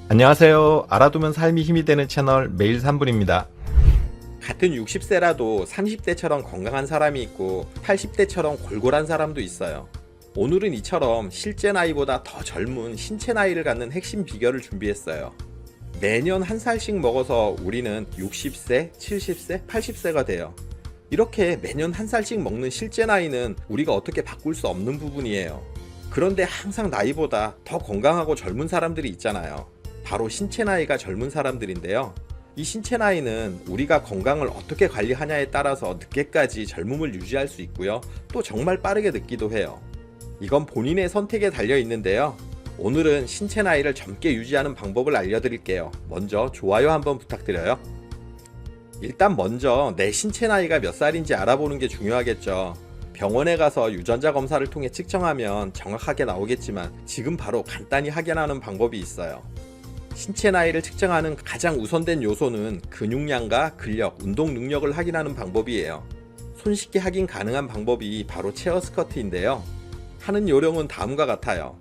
안녕하세요. 알아두면 삶이 힘이 되는 채널 매일 3분입니다. 같은 60세라도 30대처럼 건강한 사람이 있고 80대처럼 골골한 사람도 있어요. 오늘은 이처럼 실제 나이보다 더 젊은 신체 나이를 갖는 핵심 비결을 준비했어요. 매년 한 살씩 먹어서 우리는 60세, 70세, 80세가 돼요. 이렇게 매년 한 살씩 먹는 실제 나이는 우리가 어떻게 바꿀 수 없는 부분이에요. 그런데 항상 나이보다 더 건강하고 젊은 사람들이 있잖아요. 바로 신체 나이가 젊은 사람들인데요. 이 신체 나이는 우리가 건강을 어떻게 관리하냐에 따라서 늦게까지 젊음을 유지할 수 있고요. 또 정말 빠르게 늙기도 해요. 이건 본인의 선택에 달려 있는데요. 오늘은 신체 나이를 젊게 유지하는 방법을 알려드릴게요. 먼저 좋아요 한번 부탁드려요. 일단 먼저 내 신체 나이가 몇 살인지 알아보는 게 중요하겠죠. 병원에 가서 유전자 검사를 통해 측정하면 정확하게 나오겠지만 지금 바로 간단히 확인하는 방법이 있어요. 신체 나이를 측정하는 가장 우선된 요소는 근육량과 근력, 운동 능력을 확인하는 방법이에요. 손쉽게 확인 가능한 방법이 바로 체어 스쿼트인데요. 하는 요령은 다음과 같아요.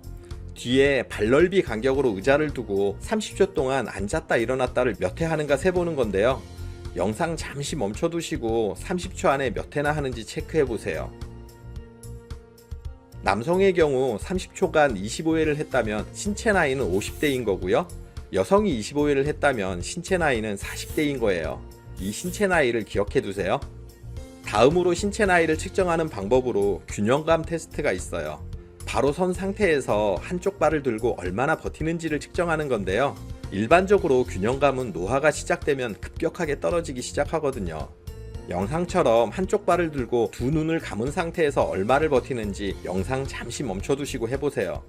뒤에 발넓이 간격으로 의자를 두고 30초 동안 앉았다 일어났다를 몇 회 하는가 세보는 건데요. 영상 잠시 멈춰두시고 30초 안에 몇 회나 하는지 체크해보세요. 남성의 경우 30초간 25회를 했다면 신체 나이는 50대인 거고요. 여성이 25회를 했다면 신체 나이는 40대인 거예요. 이 신체 나이를 기억해 두세요. 다음으로 신체 나이를 측정하는 방법으로 균형감 테스트가 있어요. 바로 선 상태에서 한쪽 발을 들고 얼마나 버티는지를 측정하는 건데요. 일반적으로 균형감은 노화가 시작되면 급격하게 떨어지기 시작하거든요. 영상처럼 한쪽 발을 들고 두 눈을 감은 상태에서 얼마를 버티는지 영상 잠시 멈춰두시고 해보세요.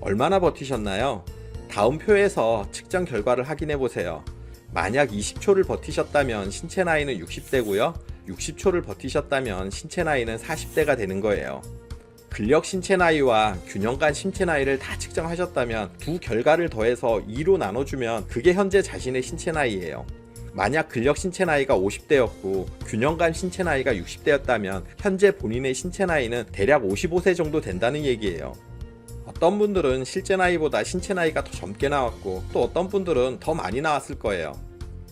얼마나 버티셨나요? 다음 표에서 측정 결과를 확인해 보세요. 만약 20초를 버티셨다면 신체 나이는 60대고요. 60초를 버티셨다면 신체 나이는 40대가 되는 거예요. 근력 신체 나이와 균형감 신체 나이를 다 측정하셨다면 두 결과를 더해서 2로 나눠주면 그게 현재 자신의 신체 나이예요. 만약 근력 신체 나이가 50대였고 균형감 신체 나이가 60대였다면 현재 본인의 신체 나이는 대략 55세 정도 된다는 얘기예요. 어떤 분들은 실제 나이보다 신체 나이가 더 젊게 나왔고 또 어떤 분들은 더 많이 나왔을 거예요.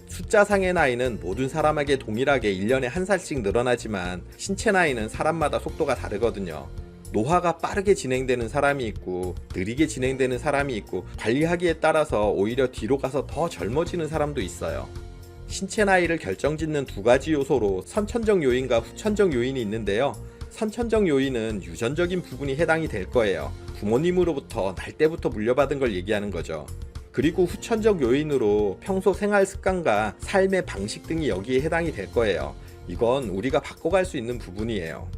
숫자상의 나이는 모든 사람에게 동일하게 1년에 한 살씩 늘어나지만 신체 나이는 사람마다 속도가 다르거든요. 노화가 빠르게 진행되는 사람이 있고 느리게 진행되는 사람이 있고 관리하기에 따라서 오히려 뒤로 가서 더 젊어지는 사람도 있어요. 신체 나이를 결정짓는 두 가지 요소로 선천적 요인과 후천적 요인이 있는데요. 선천적 요인은 유전적인 부분이 해당이 될 거예요. 부모님으로부터 날 때부터 물려받은 걸 얘기하는 거죠. 그리고 후천적 요인으로 평소 생활 습관과 삶의 방식 등이 여기에 해당이 될 거예요. 이건 우리가 바꿔갈 수 있는 부분이에요.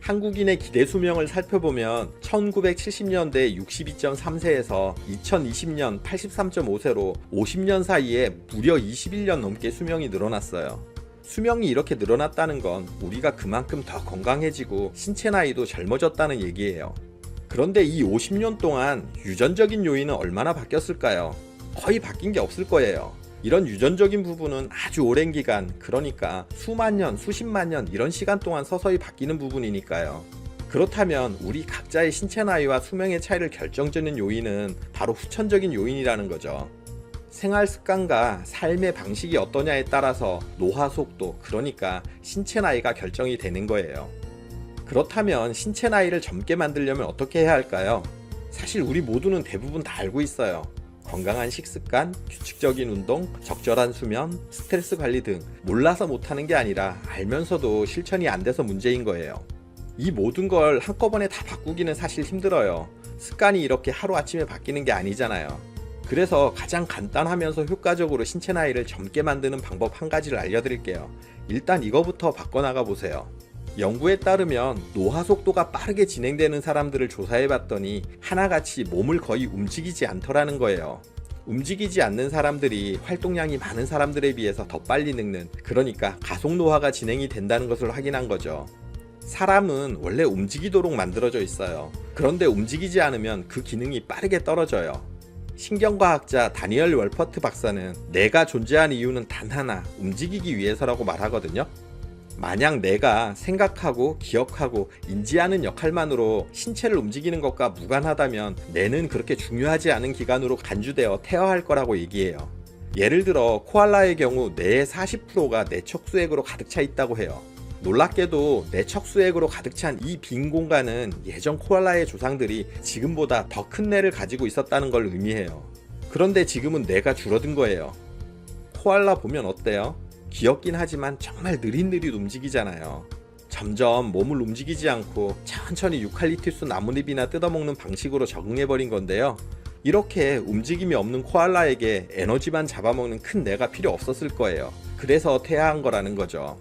한국인의 기대 수명을 살펴보면 1970년대 62.3세에서 2020년 83.5세로 50년 사이에 무려 21년 넘게 수명이 늘어났어요. 수명이 이렇게 늘어났다는 건 우리가 그만큼 더 건강해지고 신체 나이도 젊어졌다는 얘기예요. 그런데 이 50년 동안 유전적인 요인은 얼마나 바뀌었을까요? 거의 바뀐 게 없을 거예요. 이런 유전적인 부분은 아주 오랜 기간, 그러니까 수만 년, 수십만 년 이런 시간 동안 서서히 바뀌는 부분이니까요. 그렇다면 우리 각자의 신체 나이와 수명의 차이를 결정짓는 요인은 바로 후천적인 요인이라는 거죠. 생활 습관과 삶의 방식이 어떠냐에 따라서 노화 속도, 그러니까 신체 나이가 결정이 되는 거예요. 그렇다면 신체 나이를 젊게 만들려면 어떻게 해야 할까요? 사실 우리 모두는 대부분 다 알고 있어요. 건강한 식습관, 규칙적인 운동, 적절한 수면, 스트레스 관리 등 몰라서 못하는 게 아니라 알면서도 실천이 안 돼서 문제인 거예요. 이 모든 걸 한꺼번에 다 바꾸기는 사실 힘들어요. 습관이 이렇게 하루아침에 바뀌는 게 아니잖아요. 그래서 가장 간단하면서 효과적으로 신체 나이를 젊게 만드는 방법 한 가지를 알려드릴게요. 일단 이거부터 바꿔나가 보세요. 연구에 따르면 노화 속도가 빠르게 진행되는 사람들을 조사해봤더니 하나같이 몸을 거의 움직이지 않더라는 거예요. 움직이지 않는 사람들이 활동량이 많은 사람들에 비해서 더 빨리 늙는, 그러니까 가속 노화가 진행이 된다는 것을 확인한 거죠. 사람은 원래 움직이도록 만들어져 있어요. 그런데 움직이지 않으면 그 기능이 빠르게 떨어져요. 신경과학자 다니엘 월퍼트 박사는 내가 존재한 이유는 단 하나, 움직이기 위해서라고 말하거든요. 만약 내가 생각하고 기억하고 인지하는 역할만으로 신체를 움직이는 것과 무관하다면 뇌는 그렇게 중요하지 않은 기관으로 간주되어 태어할 거라고 얘기해요. 예를 들어 코알라의 경우 뇌의 40%가 뇌척수액으로 가득 차 있다고 해요. 놀랍게도 뇌척수액으로 가득 찬 이 빈 공간은 예전 코알라의 조상들이 지금보다 더 큰 뇌를 가지고 있었다는 걸 의미해요. 그런데 지금은 뇌가 줄어든 거예요. 코알라 보면 어때요? 귀엽긴 하지만 정말 느릿느릿 움직이잖아요. 점점 몸을 움직이지 않고 천천히 유칼립투스 나뭇잎이나 뜯어먹는 방식으로 적응해버린 건데요. 이렇게 움직임이 없는 코알라에게 에너지만 잡아먹는 큰 뇌가 필요 없었을 거예요. 그래서 퇴화한 거라는 거죠.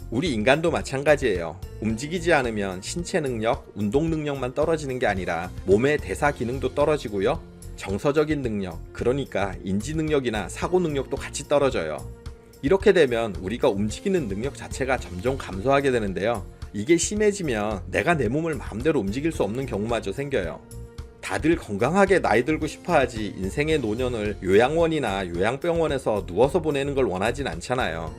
우리 인간도 마찬가지예요. 움직이지 않으면 신체 능력, 운동 능력만 떨어지는 게 아니라 몸의 대사 기능도 떨어지고요. 정서적인 능력, 그러니까 인지 능력이나 사고 능력도 같이 떨어져요. 이렇게 되면 우리가 움직이는 능력 자체가 점점 감소하게 되는데요. 이게 심해지면 내가 내 몸을 마음대로 움직일 수 없는 경우마저 생겨요. 다들 건강하게 나이 들고 싶어 하지 인생의 노년을 요양원이나 요양병원에서 누워서 보내는 걸 원하진 않잖아요.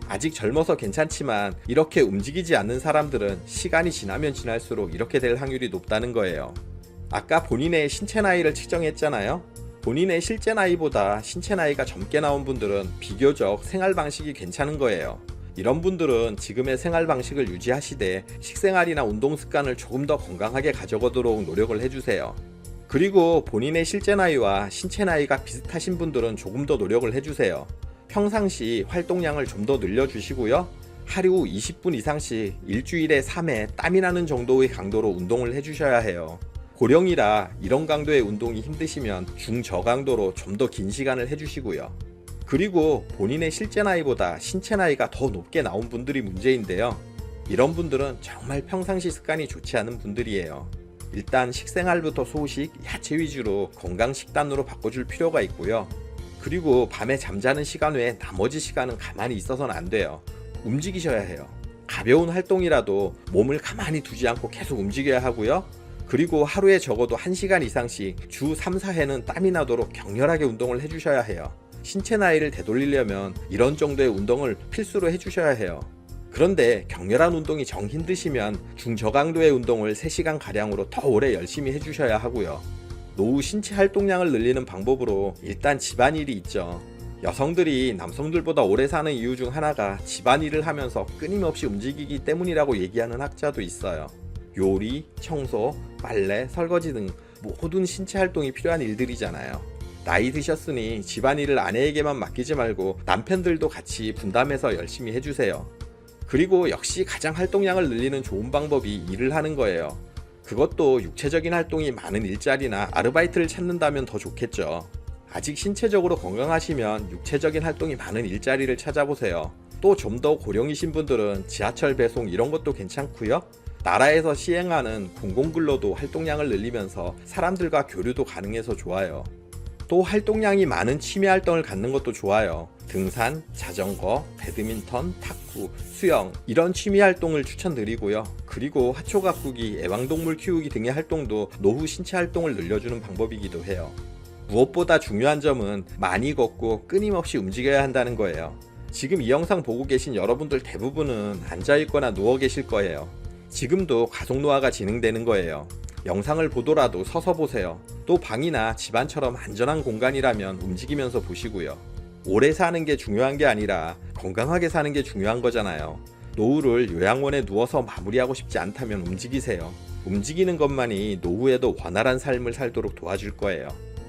아직 젊어서 괜찮지만 이렇게 움직이지 않는 사람들은 시간이 지나면 지날수록 이렇게 될 확률이 높다는 거예요. 아까 본인의 신체 나이를 측정했잖아요. 본인의 실제 나이보다 신체 나이가 젊게 나온 분들은 비교적 생활 방식이 괜찮은 거예요. 이런 분들은 지금의 생활 방식을 유지하시되 식생활이나 운동 습관을 조금 더 건강하게 가져가도록 노력을 해주세요. 그리고 본인의 실제 나이와 신체 나이가 비슷하신 분들은 조금 더 노력을 해주세요. 평상시 활동량을 좀 더 늘려주시고요. 하루 20분 이상씩 일주일에 3회 땀이 나는 정도의 강도로 운동을 해주셔야 해요. 고령이라 이런 강도의 운동이 힘드시면 중저강도로 좀 더 긴 시간을 해주시고요. 그리고 본인의 실제 나이보다 신체 나이가 더 높게 나온 분들이 문제인데요. 이런 분들은 정말 평상시 습관이 좋지 않은 분들이에요. 일단 식생활부터 소식, 야채 위주로 건강 식단으로 바꿔줄 필요가 있고요. 그리고 밤에 잠자는 시간 외에 나머지 시간은 가만히 있어서는 안 돼요. 움직이셔야 해요. 가벼운 활동이라도 몸을 가만히 두지 않고 계속 움직여야 하고요. 그리고 하루에 적어도 1시간 이상씩 주 3, 4회는 땀이 나도록 격렬하게 운동을 해주셔야 해요. 신체 나이를 되돌리려면 이런 정도의 운동을 필수로 해주셔야 해요. 그런데 격렬한 운동이 정 힘드시면 중저강도의 운동을 3시간가량으로 더 오래 열심히 해주셔야 하고요. 노후 신체 활동량을 늘리는 방법으로 일단 집안일이 있죠. 여성들이 남성들보다 오래 사는 이유 중 하나가 집안일을 하면서 끊임없이 움직이기 때문이라고 얘기하는 학자도 있어요. 요리, 청소, 빨래, 설거지 등 모든 신체 활동이 필요한 일들이잖아요. 나이 드셨으니 집안일을 아내에게만 맡기지 말고 남편들도 같이 분담해서 열심히 해주세요. 그리고 역시 가장 활동량을 늘리는 좋은 방법이 일을 하는 거예요. 그것도 육체적인 활동이 많은 일자리나 아르바이트를 찾는다면 더 좋겠죠. 아직 신체적으로 건강하시면 육체적인 활동이 많은 일자리를 찾아보세요. 또 좀 더 고령이신 분들은 지하철 배송 이런 것도 괜찮고요. 나라에서 시행하는 공공근로도 활동량을 늘리면서 사람들과 교류도 가능해서 좋아요. 또 활동량이 많은 취미 활동을 갖는 것도 좋아요. 등산, 자전거, 배드민턴, 탁구, 수영 이런 취미 활동을 추천드리고요. 그리고 하초 가꾸기, 애완동물 키우기 등의 활동도 노후 신체 활동을 늘려주는 방법이기도 해요. 무엇보다 중요한 점은 많이 걷고 끊임없이 움직여야 한다는 거예요. 지금 이 영상 보고 계신 여러분들 대부분은 앉아있거나 누워 계실 거예요. 지금도 가속 노화가 진행되는 거예요. 영상을 보더라도 서서 보세요. 또 방이나 집안처럼 안전한 공간이라면 움직이면서 보시고요. 오래 사는 게 중요한 게 아니라 건강하게 사는 게 중요한 거잖아요. 노후를 요양원에 누워서 마무리하고 싶지 않다면 움직이세요. 움직이는 것만이 노후에도 원활한 삶을 살도록 도와줄 거예요.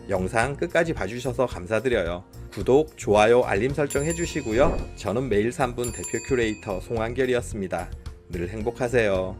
영상 끝까지 봐주셔서 감사드려요. 구독, 좋아요, 알림 설정 해주시고요. 저는 매일 3분 대표 큐레이터 송한결이었습니다. 늘 행복하세요.